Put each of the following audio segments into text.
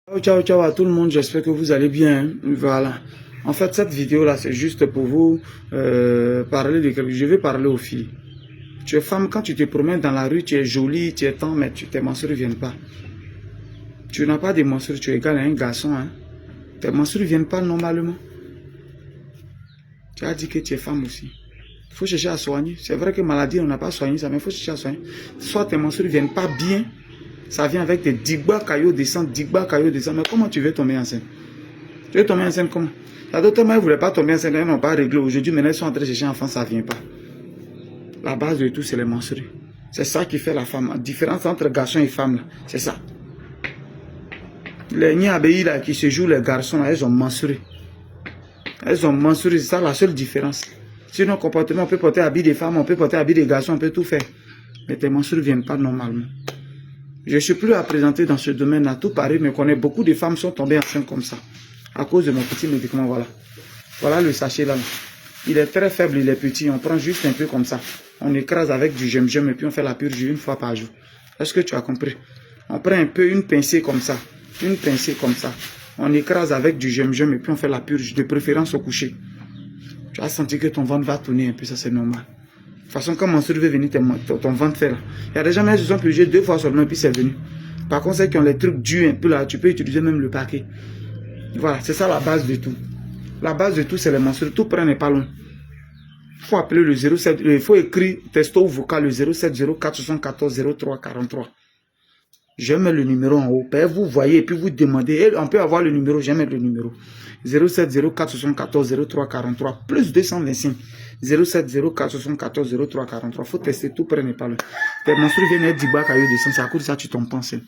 Ciao, ciao, ciao à tout le monde, j'espère que vous allez bien. Voilà. En fait, cette vidéo-là, c'est juste pour vous parler de quelque chose. Je vais parler aux filles. Tu es femme, quand tu te promènes dans la rue, tu es jolie, tu es temps, mais tes menstrues ne viennent pas. Tu n'as pas de menstrues, tu es égal à un garçon. Hein. Tes menstrues ne viennent pas normalement. Tu as dit que tu es femme aussi. Il faut chercher à soigner. C'est vrai que maladie, on n'a pas soigné ça, mais il faut chercher à soigner. Soit tes menstrues ne viennent pas bien, ça vient avec des digba caillots descend, digba caillots descend. Mais comment tu veux tomber enceinte? Tu veux tomber enceinte comment? La docteur ne voulait pas tomber enceinte, ils n'ont pas réglé. Aujourd'hui, maintenant, ils sont en train de chercher un enfant, ça ne vient pas. La base de tout, c'est les menstrues. C'est ça qui fait la femme. La différence entre garçons et femmes, c'est ça. Les niabéis là qui se jouent, les garçons, là, elles ont menstrué. Elles ont menstrué, c'est ça la seule différence. Sinon, comportement, on peut porter habit des femmes, on peut porter habit des garçons, on peut tout faire. Mais tes menstrues ne viennent pas normalement. Je ne suis plus à présenter dans ce domaine-là. Tout Paris me connaît. Beaucoup de femmes sont tombées enceintes comme ça. À cause de mon petit médicament, voilà. Voilà le sachet là. Il est très faible, il est petit. On prend juste un peu comme ça. On écrase avec du gem-gem et puis on fait la purge une fois par jour. Est-ce que tu as compris? On prend un peu, une pincée comme ça. Une pincée comme ça. On écrase avec du gem-gem et puis on fait la purge. De préférence au coucher. Tu as senti que ton ventre va tourner un peu, ça c'est normal. De toute façon, quand mon veut venir, ton ventre fait là. Il y a des gens qui se sont purgés 2 fois seulement et puis c'est venu. Par contre, ceux qui ont les trucs durs un peu là, tu peux utiliser même le paquet. Voilà, c'est ça la base de tout. La base de tout, c'est les menstrues. Tout près n'est pas long. Il faut appeler le 07, il faut écrire texto vocal le 07 04 74 03 43. Je mets le numéro en haut. Vous voyez et puis vous demandez. Et on peut avoir le numéro, je mets le numéro. 07 04 74 03 43 plus 225. 07 04 74 03 43. Il faut tester tout près n'est pas loin. Tes menstrues viennent être 10 bacs à eux descendre. C'est à cause de ça que tu tombes enceinte.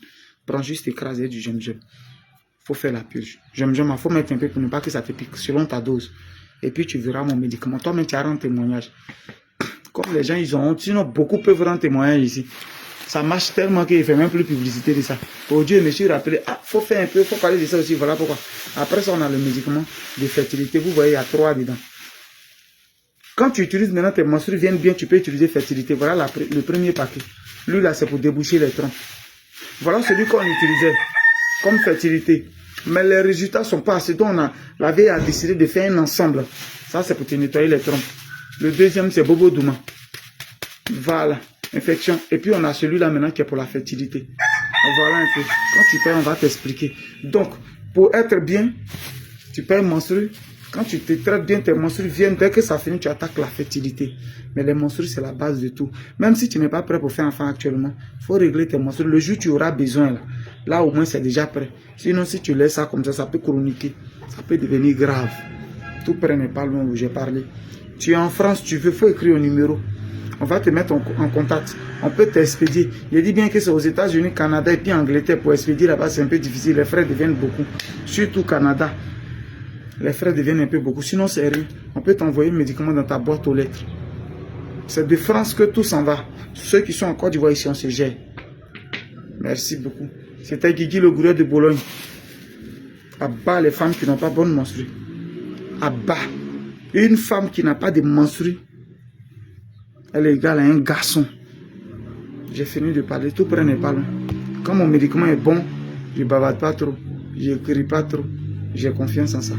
Prends juste écraser du gem-gem. Il faut faire la purge. Gem-gem, il faut mettre un peu pour ne pas que ça te pique selon ta dose. Et puis tu verras mon médicament. Toi-même, tu as un témoignage. Comme les gens, ils ont honte. Sinon, beaucoup peuvent rendre témoignage ici. Ça marche tellement qu'il ne fait même plus publicité de ça. Aujourd'hui, je me suis rappelé, faut faire un peu, faut parler de ça aussi. Voilà pourquoi. Après ça, on a le médicament de fertilité. Vous voyez, il y a 3 dedans. Quand tu utilises maintenant tes menstrues viennent bien, tu peux utiliser fertilité. Voilà le premier paquet. Lui, là, c'est pour déboucher les trompes. Voilà celui qu'on utilisait comme fertilité. Mais les résultats ne sont pas assez. Donc, la veille a décidé de faire un ensemble. Ça, c'est pour te nettoyer les trompes. Le deuxième, c'est Bobo Douma. Voilà. Infection. Et puis, on a celui-là maintenant qui est pour la fertilité. Voilà un peu. Quand tu payes, on va t'expliquer. Donc, pour être bien, tu payes menstrues. Quand tu te traites bien, tes menstrues viennent. Dès que ça finit, tu attaques la fertilité. Mais les menstrues, c'est la base de tout. Même si tu n'es pas prêt pour faire un enfant actuellement, il faut régler tes menstrues. Le jour où tu auras besoin, là au moins, c'est déjà prêt. Sinon, si tu laisses ça comme ça peut chroniquer. Ça peut devenir grave. Tout près n'est pas loin où j'ai parlé. Tu es en France, tu veux, il faut écrire au numéro. On va te mettre en contact. On peut t'expédier. Je dis bien que c'est aux États-Unis, Canada et puis Angleterre. Pour expédier là-bas, c'est un peu difficile. Les frais deviennent beaucoup. Surtout Canada. Les frais deviennent un peu beaucoup. Sinon, c'est rien. On peut t'envoyer le médicament dans ta boîte aux lettres. C'est de France que tout s'en va. Ceux qui sont en Côte d'Ivoire ici, on se gère. Merci beaucoup. C'était Guigui, le gourou de Bologne. À bas les femmes qui n'ont pas bonne menstrues. À bas. Une femme qui n'a pas de menstrues, elle est égale à un garçon. J'ai fini de parler. Tout près n'est pas loin. Quand mon médicament est bon, je ne bavarde pas trop. Je n'écris pas trop. J'ai confiance en ça.